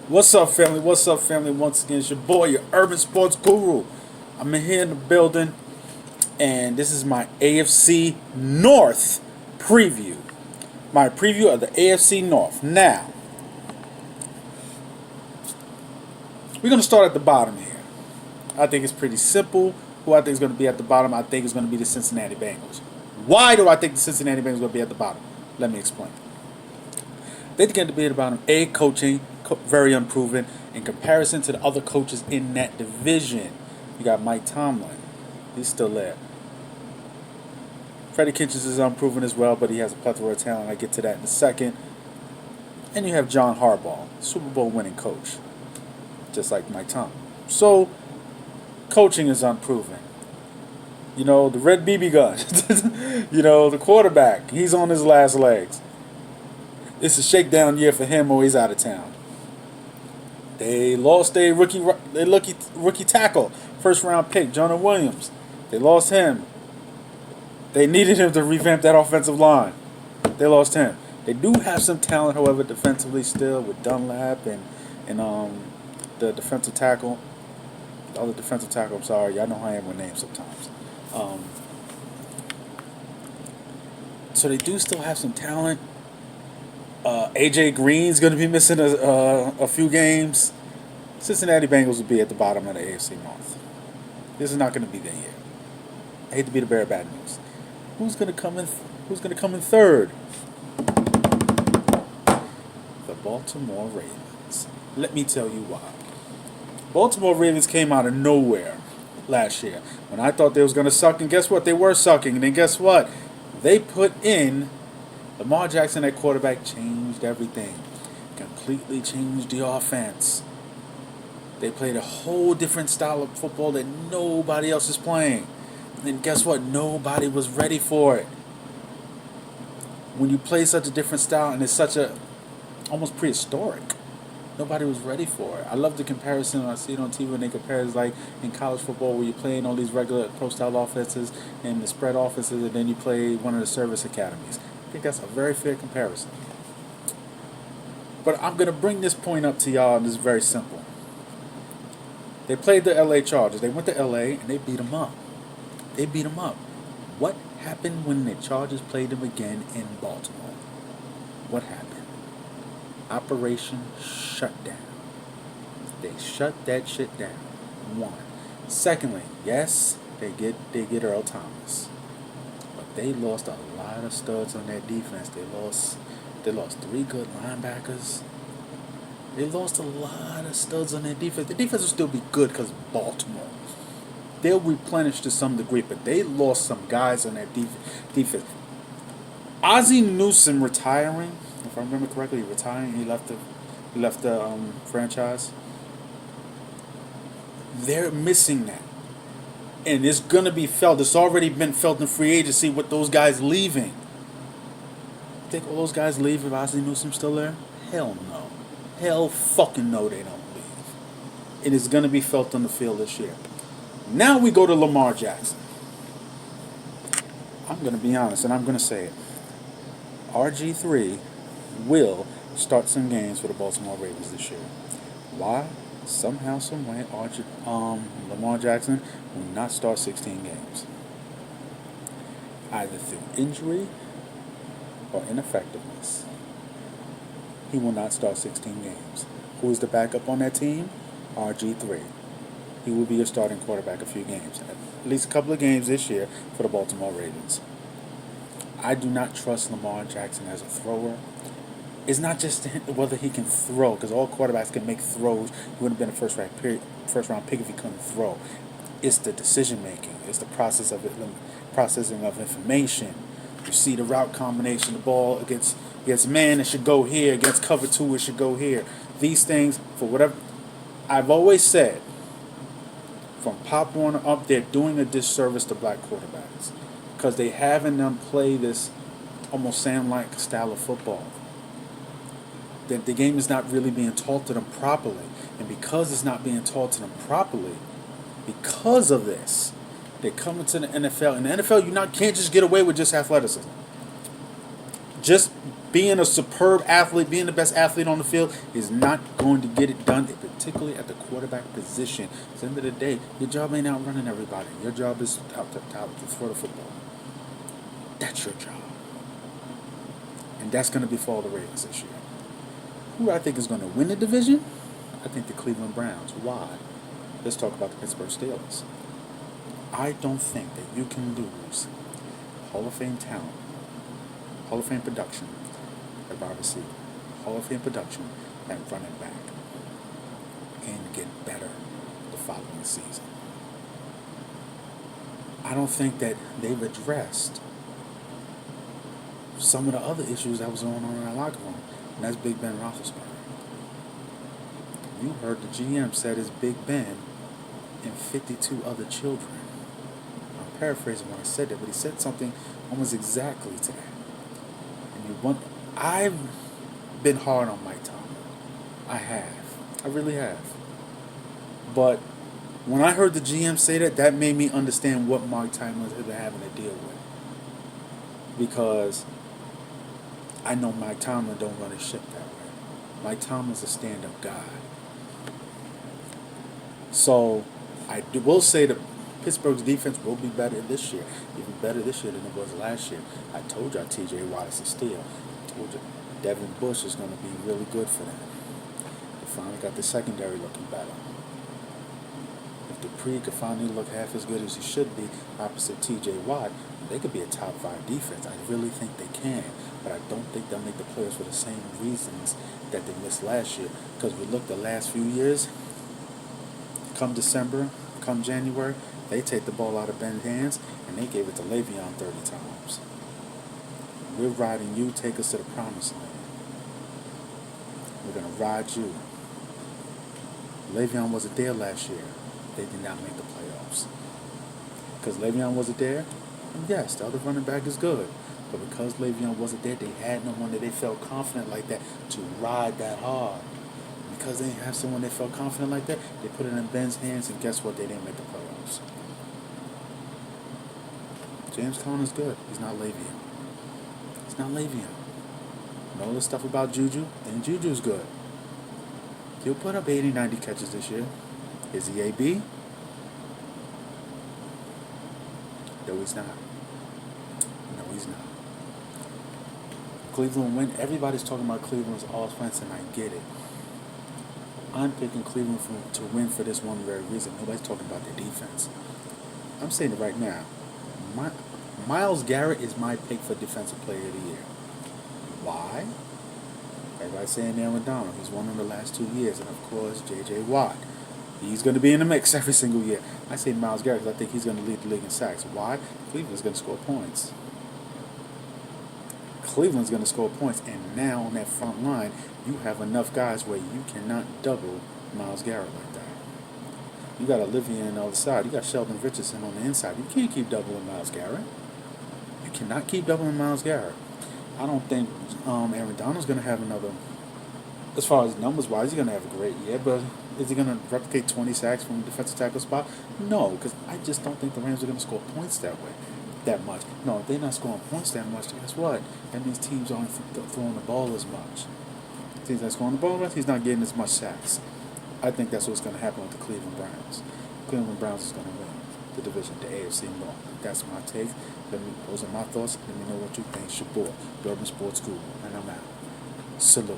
What's up, family? What's up, family? Once again, it's your boy, your urban sports guru. I'm in here in the building, and this is my AFC North preview. My preview of the AFC North. Now, we're going to start at the bottom here. I think it's pretty simple. Who I think is going to be at the bottom, I think is going to be the Cincinnati Bengals. Why do I think the Cincinnati Bengals are going to be at the bottom? Let me explain. They're going to be at the bottom. Coaching, very unproven in comparison to the other coaches in that division. You got Mike Tomlin. He's still there. Freddie Kitchens is unproven as well, but he has a plethora of talent. I get to that in a second. And you have John Harbaugh, Super Bowl winning coach, just like Mike Tomlin. So, coaching is unproven. You know, the red BB gun. You know, the quarterback, he's on his last legs. It's a shakedown year for him or he's out of town. They lost their rookie tackle, first round pick, Jonah Williams. They lost him. They needed him to revamp that offensive line. They lost him. They do have some talent, however, defensively still with Dunlap and the defensive tackle. The other defensive tackle, I'm sorry. Y'all know how I am with names sometimes. So they do still have some talent. AJ Green's going to be missing a few games. Cincinnati Bengals will be at the bottom of the AFC North. This is not going to be their year. I hate to be the bearer of bad news. Who's going to come in? Who's going to come in third? The Baltimore Ravens. Let me tell you why. Baltimore Ravens came out of nowhere last year when I thought they was going to suck, and guess what? They were sucking, and then guess what? They put in Lamar Jackson at quarterback, changed everything. Completely changed the offense. They played a whole different style of football that nobody else is playing. And guess what? Nobody was ready for it. When you play such a different style and it's such a almost prehistoric, nobody was ready for it. I love the comparison. I see it on TV when they compare it like in college football where you're playing all these regular pro-style offenses and the spread offenses, and then you play one of the service academies. I think that's a very fair comparison. But I'm going to bring this point up to y'all, and it's very simple. They played the LA Chargers. They went to LA, and they beat them up. What happened when the Chargers played them again in Baltimore? What happened? Operation Shutdown. They shut that shit down. One. Secondly, yes, they get Earl Thomas. But they lost a lot of studs on their defense. They lost 3 good linebackers. They lost a lot of studs on their defense. The defense will still be good because Baltimore. They'll replenish to some degree, but they lost some guys on their defense. Ozzie Newsome retiring, if I remember correctly, retiring. He left the franchise. They're missing that. And it's going to be felt. It's already been felt in free agency with those guys leaving. You think all those guys leave if Ozzie Newsome's still there? Hell no. Hell fucking no, they don't leave. It is going to be felt on the field this year. Now we go to Lamar Jackson. I'm going to be honest, and I'm going to say it. RG3 will start some games for the Baltimore Ravens this year. Why? Somehow, someway, Lamar Jackson will not start 16 games. Either through injury or ineffectiveness. He will not start 16 games. Who is the backup on that team? RG3. He will be a starting quarterback a few games. At least a couple of games this year for the Baltimore Ravens. I do not trust Lamar Jackson as a thrower. It's not just whether he can throw, because all quarterbacks can make throws. He wouldn't have been a first round pick if he couldn't throw. It's the decision making. It's the processing of information. You see the route combination, the ball against man, it should go here. Against cover 2, it should go here. These things, for whatever I've always said, from Pop Warner up, they're doing a disservice to black quarterbacks because they having them play this almost Sam-like style of football. That the game is not really being taught to them properly, and because it's not being taught to them properly, because of this, they're coming to the NFL. In the NFL, can't just get away with just athleticism. Just being a superb athlete, being the best athlete on the field is not going to get it done, particularly at the quarterback position. At the end of the day, your job ain't out running everybody. Your job is out to throw the football. That's your job. And that's going to befall the Ravens this year. Who I think is going to win the division? I think the Cleveland Browns. Why? Let's talk about the Pittsburgh Steelers. I don't think that you can lose Hall of Fame talent, Hall of Fame production at wide receiver, Hall of Fame production at running back, and get better the following season. I don't think that they've addressed some of the other issues that was going on in that locker room, and that's Big Ben Roethlisberger. You heard the GM said it's Big Ben and 52 other children. I'm paraphrasing when I said that, but he said something almost exactly to that. And I've been hard on Mike Tomlin. I have. I really have. But when I heard the GM say that, that made me understand what Mike Tomlin has been having to deal with. Because I know Mike Tomlin don't run his ship that way. Mike Tomlin's a stand-up guy. So I will say that Pittsburgh's defense will be better this year, even better this year than it was last year. I told y'all T.J. Watt is a steal. I told you Devin Bush is going to be really good for them. They finally got the secondary looking better. If Dupree could finally look half as good as he should be opposite T.J. Watt, they could be a top 5 defense. I really think they can, but I don't think they'll make the playoffs for the same reasons that they missed last year. Because we looked the last few years, come December, come January, they take the ball out of Ben's hands and they gave it to Le'Veon 30 times. We're riding you, take us to the promised land. We're going to ride you. Le'Veon wasn't there last year. They did not make the playoffs. Because Le'Veon wasn't there, yes, the other running back is good. But because Le'Veon wasn't there, they had no one that they felt confident like that to ride that hard. Because they didn't have someone that felt confident like that, they put it in Ben's hands, and guess what? They didn't make the playoffs. James Conner's good. He's not Le'Veon. He's not Le'Veon. And all this stuff about Juju, and Juju's good. He'll put up 80, 90 catches this year. Is he AB? No, he's not. No, he's not. Cleveland win. Everybody's talking about Cleveland's offense, and I get it. I'm picking Cleveland to win for this one very reason. Nobody's talking about their defense. I'm saying it right now. Myles Garrett is my pick for Defensive Player of the Year. Why? Everybody's saying Aaron Donald. He's won in the last 2 years. And, of course, J.J. Watt. He's going to be in the mix every single year. I say Myles Garrett because I think he's going to lead the league in sacks. Why? Cleveland's going to score points. Cleveland's going to score points. And now on that front line, you have enough guys where you cannot double Myles Garrett like that. You got Olivia on the other side. You got Sheldon Richardson on the inside. You can't keep doubling Myles Garrett. You cannot keep doubling Myles Garrett. I don't think Aaron Donald's going to have another, as far as numbers-wise, he's going to have a great year, but is he going to replicate 20 sacks from a defensive tackle spot? No, because I just don't think the Rams are going to score points that much. No, if they're not scoring points that much, guess what? That means teams aren't throwing the ball as much. Teams not scoring the ball, he's not getting as much sacks. I think that's what's going to happen with the Cleveland Browns. Cleveland Browns is going to win the division, the AFC North. That's my take. Those are my thoughts. Let me know what you think. It's your boy, Urban Sports Guru, and I'm out. Salute.